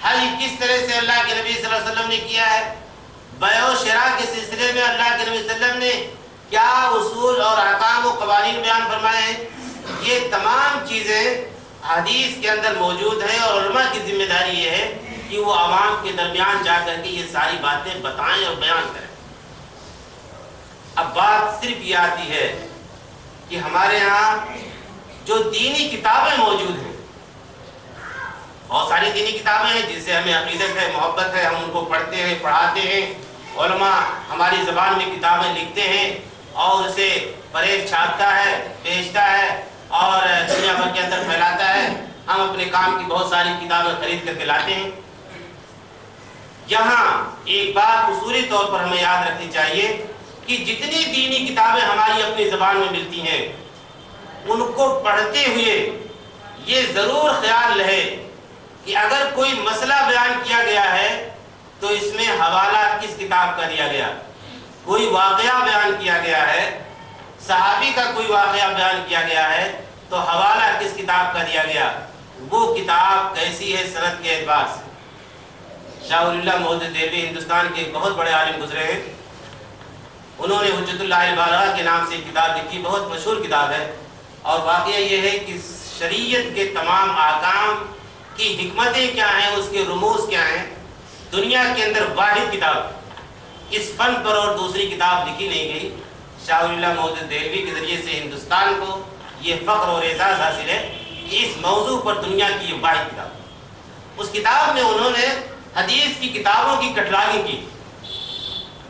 حج کس طرح سے اللہ کے نبی صلی اللہ علیہ وسلم نے کیا ہے، بیع و شراء کے سلسلے میں اللہ کے نبی صلی اللہ علیہ وسلم نے کیا اصول اور احکام و قوانین بیان فرمائے ہیں، یہ تمام چیزیں حدیث کے اندر موجود ہیں، اور علماء کی ذمہ داری یہ ہے کہ وہ عوام کے درمیان جا کر کے یہ ساری باتیں بتائیں اور بیان کریں۔ اب بات صرف یہ آتی ہے کہ ہمارے ہاں جو دینی کتابیں موجود ہیں، بہت ساری دینی کتابیں ہیں جس سے ہمیں عقیدت ہے، محبت ہے، ہم ان کو پڑھتے ہیں، پڑھاتے ہیں، علماء ہماری زبان میں کتابیں لکھتے ہیں اور اسے فریب چھاپتا ہے، بیچتا ہے اور دنیا بھر کے اندر پھیلاتا ہے۔ ہم اپنے کام کی بہت ساری کتابیں خرید کر کے لاتے ہیں۔ یہاں ایک بات اصولی طور پر ہمیں یاد رکھنی چاہیے کہ جتنی دینی کتابیں ہماری اپنی زبان میں ملتی ہیں، ان کو پڑھتے ہوئے یہ ضرور خیال رہے کہ اگر کوئی مسئلہ بیان کیا گیا ہے تو اس میں حوالہ کس کتاب کا دیا گیا، کوئی واقعہ بیان کیا گیا ہے، صحابی کا کوئی واقعہ بیان کیا گیا ہے تو حوالہ کس کتاب کا دیا گیا، وہ کتاب کیسی ہے سند کے اعتبار سے۔ شاہ ولی اللہ محدث دہلوی ہندوستان کے ایک بہت بڑے عالم گزرے ہیں، انہوں نے حجت اللہ البالغہ کے نام سے ایک کتاب لکھی، بہت مشہور کتاب ہے، اور واقعہ یہ ہے کہ شریعت کے تمام احکام کی حکمتیں کیا ہیں، اس کے رموز کیا ہیں، دنیا کے اندر واحد کتاب اس فن پر اور دوسری کتاب لکھی نہیں گئی۔ شاہ ولی اللہ محدث دہلوی کے ذریعے سے ہندوستان کو یہ فخر اور اعزاز حاصل ہے کہ اس موضوع پر دنیا کی یہ واحد کتاب۔ اس کتاب میں انہوں نے حدیث کی کتابوں کی کٹلاگی کی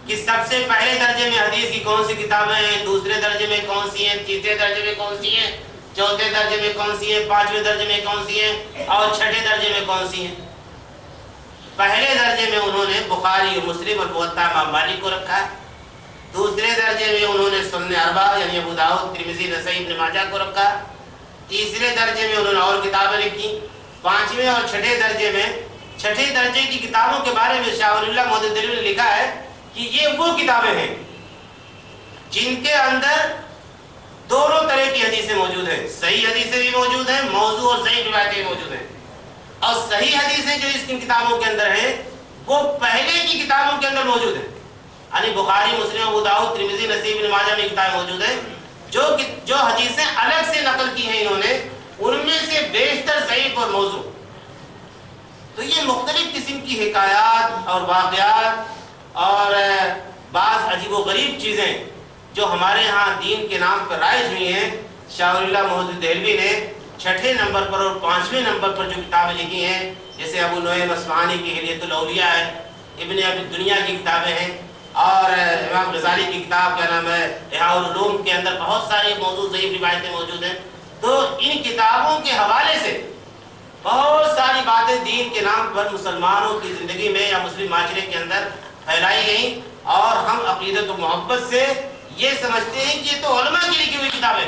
کہ سب سے پہلے درجے میں حدیث کی کون سی کتابیں ہیں، دوسرے درجے میں کون سی ہیں، تیسرے درجے میں کون سی ہیں، چوتھے درجے میں کون سی ہیں، پانچویں درجے میں کون سی ہیں اور چھٹے درجے میں کون سی ہیں۔ پہلے درجے میں انہوں نے بخاری اور مسلم اور موطا امام مالک کو رکھا ہے، دوسرے درجے میں انہوں نے سنن اربعہ یعنی ابو داؤد، ترمذی، نسائی، ابن ماجہ کو رکھا، تیسرے درجے میں انہوں نے اور کتابیں لکھی، پانچویں اور چھٹے درجے میں چھٹے درجے کی کتابوں کے بارے میں شاہ ولی اللہ محدث دہلوی نے لکھا ہے کہ یہ وہ کتابیں ہیں جن کے اندر دونوں طرح کی حدیثیں موجود ہیں، صحیح حدیثیں بھی موجود ہیں، موضوع اور صحیح روایتیں بھی موجود ہیں، اور صحیح حدیثیں جو اس کتابوں کے اندر ہیں وہ پہلے کی کتابوں کے اندر موجود ہیں، یعنی بخاری، مسلم، ابو داؤد، ترمذی، نسائی، ابن ماجہ میں کتابیں موجود ہیں۔ جو حدیثیں الگ سے نقل کی ہیں انہوں نے، ان میں سے بیشتر ضعیف اور موضوع۔ تو یہ مختلف قسم کی حکایات اور واقعات اور بعض عجیب و غریب چیزیں جو ہمارے ہاں دین کے نام پر رائج ہوئی ہیں، شاہ ولی اللہ محدث دہلوی نے چھٹے نمبر پر اور پانچویں نمبر پر جو کتابیں لکھی ہیں، جیسے ابو نعیم اصفہانی کی حلیۃ الاولیاء ہے، ابن ابی دنیا کی کتابیں ہیں، اور امام غزالی کی کتاب کا نام ہے احیاء العلوم کے اندر بہت ساری موضوع ضعیف روایتیں موجود ہیں۔ تو ان کتابوں کے حوالے سے بہت ساری باتیں دین کے نام پر مسلمانوں کی زندگی میں یا مسلم معاشرے کے اندر پھیلائی گئیں، اور ہم عقیدت و محبت سے یہ سمجھتے ہیں کہ یہ تو علماء کی لکھی ہوئی کتابیں،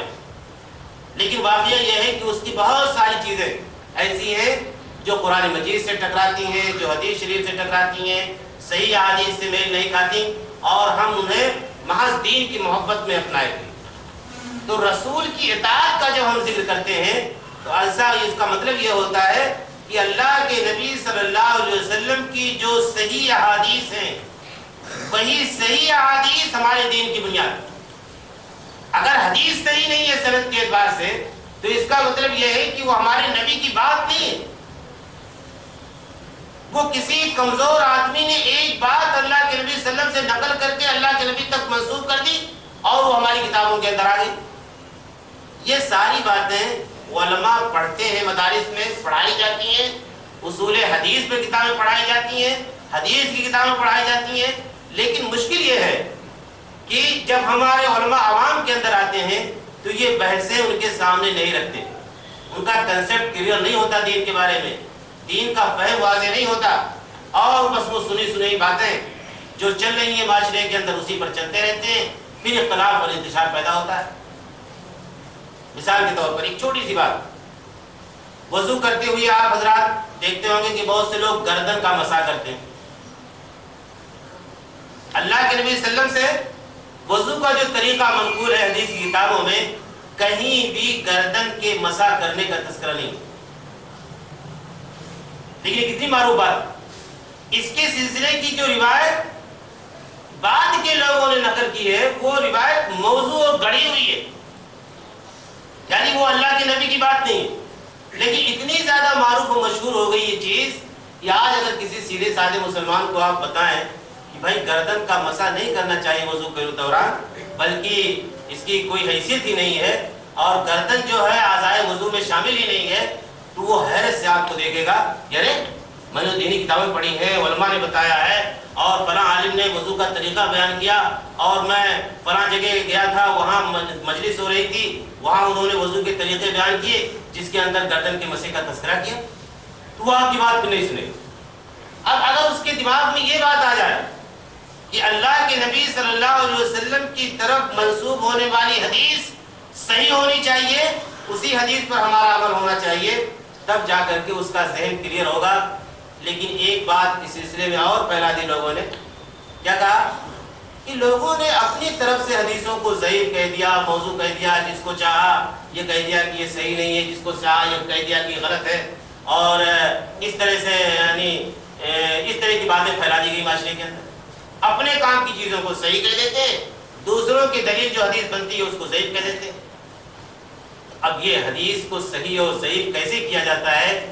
لیکن واقعہ یہ ہے کہ اس کی بہت ساری چیزیں ایسی ہیں جو قرآن مجید سے ٹکراتی ہیں، جو حدیث شریف سے ٹکراتی ہیں، صحیح احادیث سے میل نہیں کھاتی، اور ہم انہیں محض دین کی محبت میں اپنائے تھے۔ تو رسول کی اطاعت کا جب ہم ذکر کرتے ہیں تو ایسا اس کا مطلب یہ ہوتا ہے کہ اللہ کے نبی صلی اللہ علیہ وسلم کی جو صحیح احادیث ہیں وہی صحیح احادیث ہمارے دین کی بنیاد۔ اگر حدیث صحیح نہیں ہے سند کے اعتبار سے تو اس کا مطلب یہ ہے کہ وہ ہمارے نبی کی بات نہیں ہے، وہ کسی کمزور آدمی نے ایک بات اللہ کے نبی صلی اللہ علیہ وسلم سے نقل کر کے اللہ کے نبی تک منسوب کر دی اور وہ ہماری کتابوں کے اندر آ گئی۔ یہ ساری باتیں علماء پڑھتے ہیں، مدارس میں پڑھائی جاتی ہیں، اصول حدیث میں کتابیں پڑھائی جاتی ہیں، حدیث کی کتابیں پڑھائی جاتی ہیں، لیکن مشکل یہ ہے کہ جب ہمارے علماء عوام کے اندر آتے ہیں تو یہ بحثیں ان کے سامنے نہیں رکھتے، ان کا کنسیپٹ کلیئر نہیں ہوتا، دین کے بارے میں دین کا فہم واضح نہیں ہوتا، اور بس وہ سنی سنی باتیں جو چل رہی ہیں معاشرے کے اندر اسی پر چلتے رہتے ہیں، پھر اختلاف اور انتشار پیدا ہوتا ہے۔ مثال کے طور پر ایک چھوٹی سی بات، وضو کرتے ہوئے آپ حضرات دیکھتے ہوں گے کہ بہت سے لوگ گردن کا مسح کرتے ہیں۔ اللہ کے نبی صلی اللہ علیہ وسلم سے وضو کا جو طریقہ منقول ہے حدیث کی کتابوں میں، کہیں بھی گردن کے مسح کرنے کا تذکرہ نہیں۔ لیکن یہ کتنی معروف بات. اس کے سلسلے کی جو روایت بعد کے لوگوں نے نقل کی ہے وہ روایت موضوع اور گڑی ہوئی ہے، یعنی وہ اللہ کے نبی کی بات نہیں ہے. لیکن اتنی زیادہ معروف و مشہور ہو گئی یہ چیز کہ آج اگر کسی سیدھے سادے مسلمان کو آپ بتائیں کہ بھائی گردن کا مسح نہیں کرنا چاہیے وضو کے دوران، بلکہ اس کی کوئی حیثیت ہی نہیں ہے اور گردن جو ہے اعضائے وضو میں شامل ہی نہیں ہے، تو وہ حیرت سے آپ کو دیکھے گا یعنی میں نے دینی کتابیں پڑھی ہیں، علماء نے بتایا ہے اور فلاں عالم نے وضو کا طریقہ بیان کیا اور میں فلاں جگہ گیا تھا وہاں مجلس ہو رہی تھی وہاں انہوں نے وضو کے طریقے بیان کیے جس کے اندر گردن کے مسح کا تذکرہ کیا، تو وہ آپ کی بات کو نہیں سنے. اب اگر اس کے دماغ میں یہ بات آ جائے کہ اللہ کے نبی صلی اللہ علیہ وسلم کی طرف منسوب ہونے والی حدیث صحیح ہونی چاہیے، اسی حدیث پر ہمارا عمل ہونا چاہیے، تب جا کر کے اس کا ذہن کلیئر ہوگا. لیکن ایک بات اس سلسلے میں اور پھیلا دی لوگوں نے، کیا کہا کہ لوگوں نے اپنی طرف سے حدیثوں کو ضعیف کہہ دیا، موضوع کہہ دیا، جس کو چاہا یہ کہہ دیا کہ یہ صحیح نہیں ہے، جس کو چاہا یہ کہہ دیا کہ غلط ہے، اور اس طرح سے یعنی اس طرح کی باتیں پھیلا دی گئی معاشرے کے اندر. اپنے کام کی چیزوں کو صحیح کہہ دیتے، دوسروں کی دلیل جو حدیث بنتی ہے اس کو ضعیف کہہ دیتے. اب یہ حدیث کو صحیح اور ضعیف کیسے کیا جاتا ہے،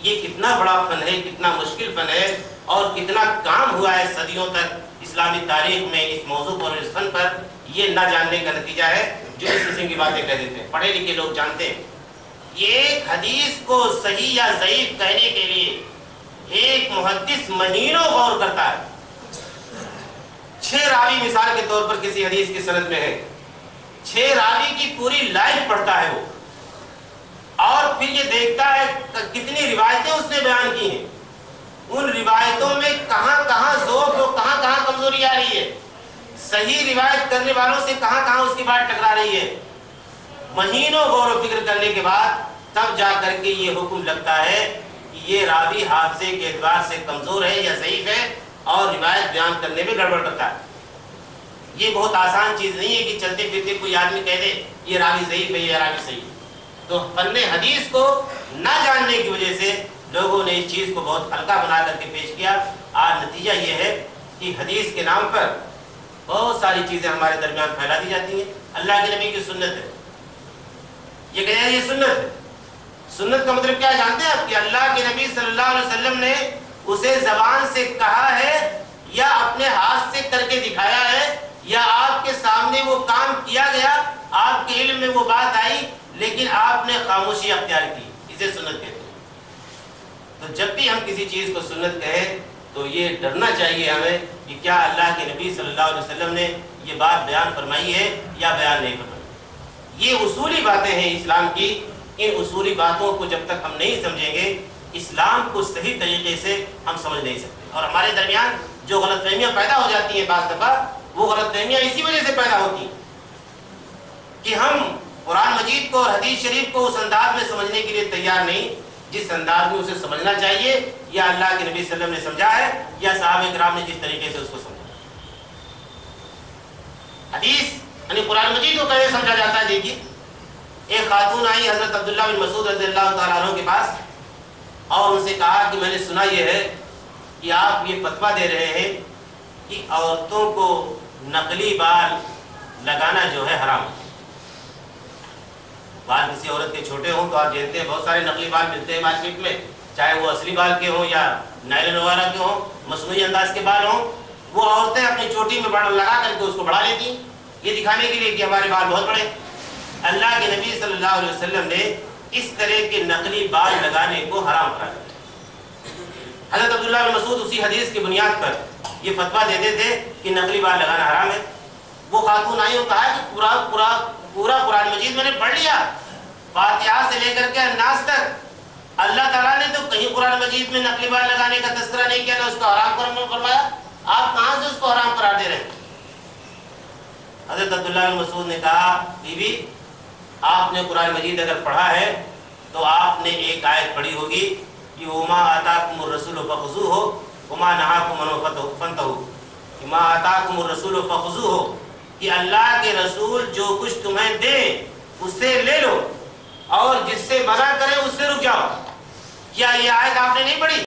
یہ کتنا بڑا فن ہے، کتنا مشکل فن ہے اور کتنا کام ہوا ہے صدیوں تک اسلامی تاریخ میں اس موضوع پر اور اس فن پر، یہ نہ جاننے کا نتیجہ ہے جو اس قسم کی باتیں کہہ دیتے ہیں. پڑھے لکھے لوگ جانتے ہیں ایک حدیث کو صحیح یا ضعیف کہنے کے لیے ایک محدث مہینوں غور کرتا ہے. 6 راوی مثال کے طور پر کسی حدیث کی سند میں ہے، 6 راوی کی پوری لائن پڑھتا ہے وہ، اور پھر یہ دیکھتا ہے کتنی روایتیں اس نے بیان کی ہیں، ان روایتوں میں کہاں کہاں ضعف اور کہاں کہاں کمزوری آ رہی ہے، صحیح روایت کرنے والوں سے کہاں کہاں اس کی بات ٹکرا رہی ہے. مہینوں غور و فکر کرنے کے بعد تب جا کر کے یہ حکم لگتا ہے کہ یہ راوی حافظے کے اعتبار سے کمزور ہے یا ضعیف ہے اور روایت بیان کرنے میں گڑبڑ کرتا ہے. یہ بہت آسان چیز نہیں ہے کہ چلتے پھرتے کوئی آدمی کہہ دے یہ راوی ضعیف ہے یہ راوی صحیح ہے. تو فن حدیث کو نہ جاننے کی وجہ سے لوگوں نے اس چیز کو بہت ہلکا بنا کر کے پیش کیا. آج نتیجہ یہ ہے کہ حدیث کے نام پر بہت ساری چیزیں ہمارے درمیان پھیلا دی جاتی ہیں. اللہ کے نبی کی سنت ہے، یہ کہتے ہیں یہ سنت ہے. سنت کا مطلب کیا جانتے ہیں آپ کہ اللہ کے نبی صلی اللہ علیہ وسلم نے اسے زبان سے کہا ہے یا اپنے ہاتھ سے کر کے دکھایا ہے یا آپ کے سامنے وہ کام کیا گیا، آپ کے علم میں وہ بات آئی لیکن آپ نے خاموشی اختیار کی، اسے سنت کہتے ہیں. تو جب بھی ہم کسی چیز کو سنت کہیں تو یہ ڈرنا چاہیے ہمیں کہ کیا اللہ کے نبی صلی اللہ علیہ وسلم نے یہ بات بیان فرمائی ہے یا بیان نہیں فرمائی. یہ اصولی باتیں ہیں اسلام کی. ان اصولی باتوں کو جب تک ہم نہیں سمجھیں گے اسلام کو صحیح طریقے سے ہم سمجھ نہیں سکتے. اور ہمارے درمیان جو غلط فہمیاں پیدا ہو جاتی ہیں بعض دفعہ، وہ غلط فہمیاں اسی وجہ سے پیدا ہوتی ہیں کہ ہم قرآن مجید کو اور حدیث شریف کو اس انداز میں سمجھنے کے لیے تیار نہیں جس انداز میں اسے سمجھنا چاہیے، یا اللہ کے نبی صلی اللہ علیہ وسلم نے سمجھا ہے یا صحابہ کرام نے جس طریقے سے اس کو سمجھا. حدیث یعنی قرآن مجید کو کیسے سمجھا جاتا ہے؟ دیکھیے، ایک خاتون آئی حضرت عبداللہ بن مسعود رضی اللہ تعالیٰ عنہ کے پاس اور ان سے کہا کہ میں نے سنا یہ ہے کہ آپ یہ فتویٰ دے رہے ہیں کہ عورتوں کو نقلی بال لگانا جو ہے حرام ہے. بال کسی عورت کے چھوٹے ہوں تو آپ جانتے ہیں بہت سارے نقلی بال ملتے ہیں مارکیٹ میں، چاہے وہ اصلی بال کے ہوں یا نائلن وغیرہ کے ہوں، مصنوعی انداز کے بال ہوں. وہ عورتیں اپنی چوٹی میں لگا کر کے اس کو بڑھا لیتی ہیں یہ دکھانے کے لیے کہ ہمارے بال بہت بڑے. اللہ کے نبی صلی اللہ علیہ وسلم نے اس طرح کے نقلی بال لگانے کو حرام قرار دیا. حضرت عبداللہ بن مسعود اسی حدیث کی بنیاد پر یہ فتویٰ دیتے تھے کہ نقلی بال لگانا حرام ہے. وہ خاتون آئی اور کہا کہ پورا قرآن مجید میں نے پڑھ لیا، فاتحہ سے لے کر کے الناس تک، اللہ تعالیٰ نے تو کہیں قرآن مجید میں نقلی بال لگانے کا تذکرہ نہیں کیا، نہ اس کو حرام فرمایا. آپ کہاں سے اس کو حرام قرار دے رہے ہیں؟ حضرت عبداللہ بن مسعود نے کہا بی بی آپ نے قرآن مجید اگر پڑھا ہے تو آپ نے ایک آیت پڑھی ہوگی کہ وما آتاکم الرسول فخذوہ وما نہاکم عنہ فانتہوا، وما آتاکم الرسول فخذوہ، کہ اللہ کے رسول جو کچھ تمہیں دے اس سے لے لو اور جس سے منع کرے اس سے رک جاؤ. کیا یہ آیت آپ نے نہیں پڑھی؟